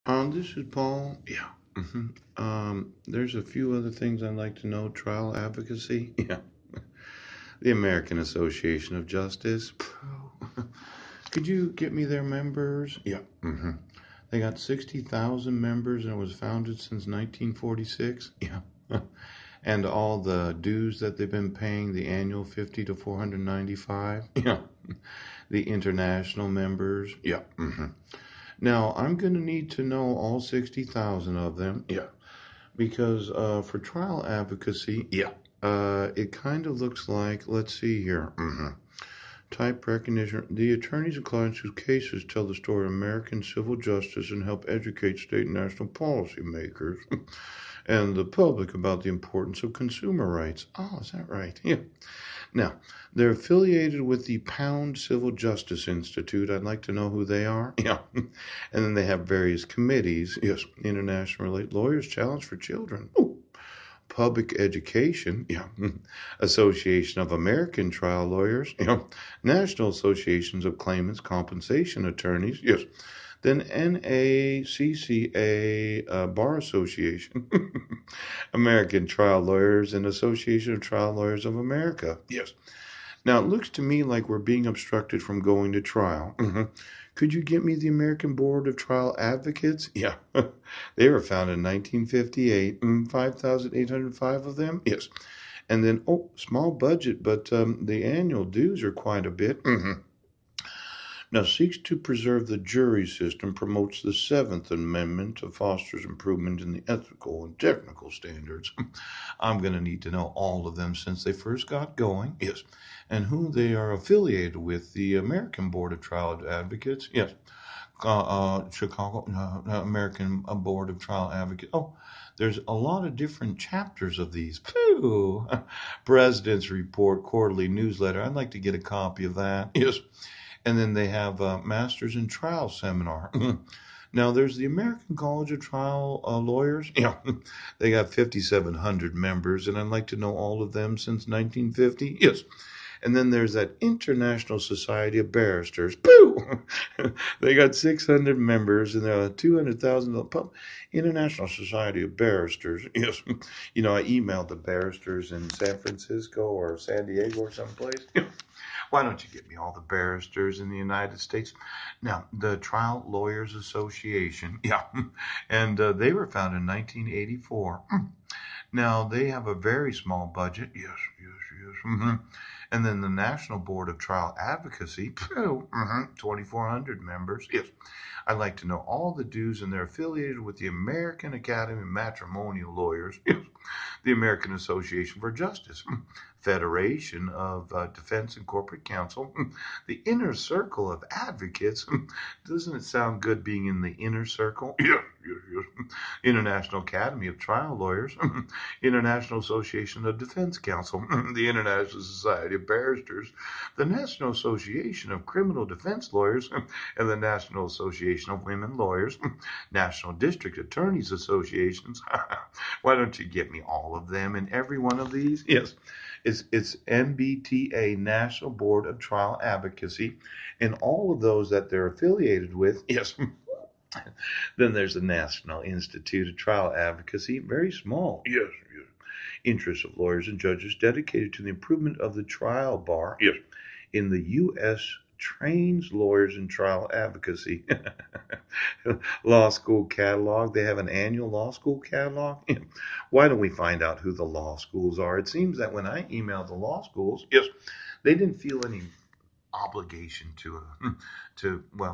This is Paul. Yeah. There's a few other things I'd like to know. Trial advocacy. Yeah. The American Association of Justice. Could you get me their members? Yeah. They got 60,000 members and it was founded since 1946. Yeah. And all the dues that they've been paying, the annual 50 to 495. Yeah. The international members. Yeah. Now, I'm going to need to know all 60,000 of them. Yeah. Because for trial advocacy, yeah, it kind of looks like, let's see here. Type recognition. The attorneys and clients whose cases tell the story of American civil justice and help educate state and national policymakers and the public about the importance of consumer rights. Oh, is that right? Yeah. Now, they're affiliated with the Pound Civil Justice Institute. I'd like to know who they are. Yeah. And then they have various committees. Yes. International Lawyers Challenge for Children. Ooh. Public Education. Yeah. Association of American Trial Lawyers. Yeah. National Associations of Claimants Compensation Attorneys. Yes. Then NACCA Bar Association, American Trial Lawyers, and Association of Trial Lawyers of America. Yes. Now, it looks to me like we're being obstructed from going to trial. Could you get me the American Board of Trial Advocates? Yeah. They were founded in 1958. 5,805 of them? Yes. And then, oh, small budget, but the annual dues are quite a bit. Now seeks to preserve the jury system, promotes the Seventh Amendment, fosters improvement in the ethical and technical standards. I'm going to need to know all of them since they first got going. Yes. And who they are affiliated with. The American Board of Trial Advocates. Yes. Chicago American Board of Trial Advocates. Oh, there's a lot of different chapters of these. Phew. President's Report, quarterly newsletter. I'd like to get a copy of that. Yes. And then they have a Masters in Trial seminar. Now there's the American College of Trial Lawyers. Yeah, they got 5,700 members, and I'd like to know all of them since 1950. Yes. And then there's that International Society of Barristers. Boo! They got 600 members and 200,000 International Society of Barristers. Yes. You know, I emailed the barristers in San Francisco or San Diego or someplace. Why don't you get me all the barristers in the United States? Now, the Trial Lawyers Association, yeah, and they were founded in 1984. Now, they have a very small budget. Yes, yes, yes. And then the National Board of Trial Advocacy, 2,400 members. Yes. I'd like to know all the dues, and they're affiliated with the American Academy of Matrimonial Lawyers. Yes. The American Association for Justice, Federation of Defense and Corporate Counsel, the Inner Circle of Advocates. Doesn't it sound good being in the inner circle? Yes, yes, yes. International Academy of Trial Lawyers, International Association of Defense Counsel, the International Society of Barristers, the National Association of Criminal Defense Lawyers, and the National Association of Women Lawyers, National District Attorneys Associations. Why don't you get me all of them in every one of these? Yes. It's NBTA, National Board of Trial Advocacy, and all of those that they're affiliated with. Yes. Then there's the National Institute of Trial Advocacy, very small. Yes, yes. Interests of lawyers and judges dedicated to the improvement of the trial bar. Yes. In the U.S. Trains lawyers in trial advocacy. Law school catalog. They have an annual law school catalog. Why don't we find out who the law schools are? It seems that when I emailed the law schools, yes, they didn't feel any obligation to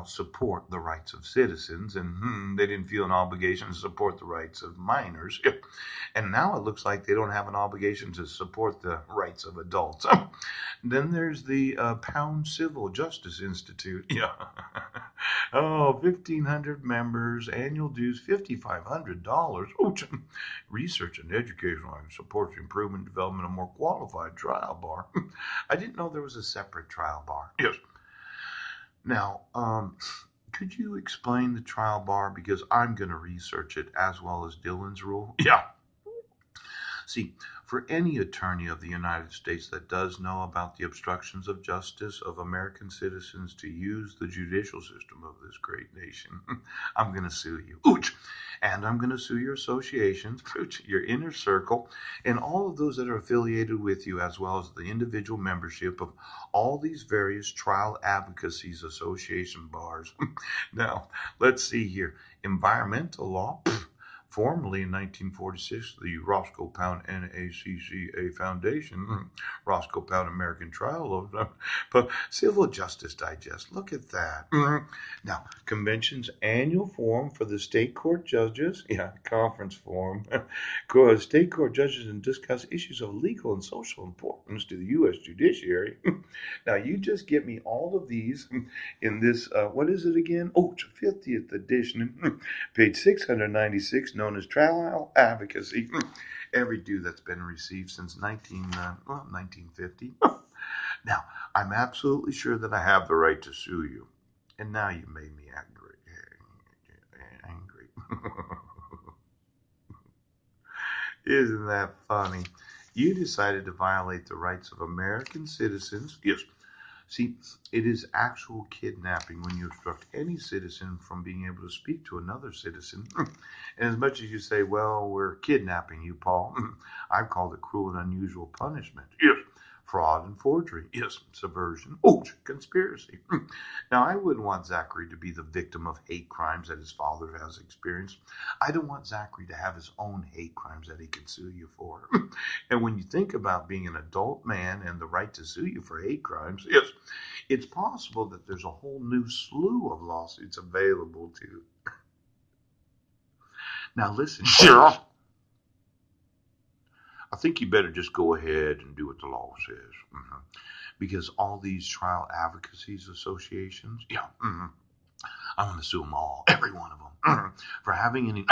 support the rights of citizens, and they didn't feel an obligation to support the rights of minors. And now it looks like they don't have an obligation to support the rights of adults. Then there's the Pound Civil Justice Institute. Yeah. Oh, 1,500 members, annual dues $5,500. Oh, research and educational supports improvement and development of more qualified trial bar. I didn't know there was a separate trial bar. Yes. Now, could you explain the trial bar? Because I'm going to research it as well as Dylan's rule. Yeah. See, for any attorney of the United States that does know about the obstructions of justice of American citizens to use the judicial system of this great nation, I'm going to sue you. Ooch! And I'm going to sue your associations, your inner circle, and all of those that are affiliated with you, as well as the individual membership of all these various trial advocacies association bars. Now, let's see here. Environmental law. Formerly in 1946, the Roscoe Pound NACCA Foundation, Roscoe Pound American Trial Law, but Civil Justice Digest. Look at that. Now, convention's annual forum for the state court judges, conference forum, state court judges and discuss issues of legal and social importance to the U.S. judiciary. Now, you just get me all of these in this, what is it again? Oh, it's 50th edition, page 696, known as Trial Advocacy. Every due that's been received since 1950. Now, I'm absolutely sure that I have the right to sue you. And now you made me angry. Isn't that funny? You decided to violate the rights of American citizens. Yes. See, it is actual kidnapping when you obstruct any citizen from being able to speak to another citizen. And as much as you say, well, we're kidnapping you, Paul, I've called it cruel and unusual punishment. Yes. Fraud and forgery. Yes. Subversion. Oh, conspiracy. Now, I wouldn't want Zachary to be the victim of hate crimes that his father has experienced. I don't want Zachary to have his own hate crimes that he can sue you for. And when you think about being an adult man and the right to sue you for hate crimes, yes, it's possible that there's a whole new slew of lawsuits available to you. Now, listen. Sure. I think you better just go ahead and do what the law says. Because all these trial advocacies associations, I'm going to sue them all, every one of them, for having any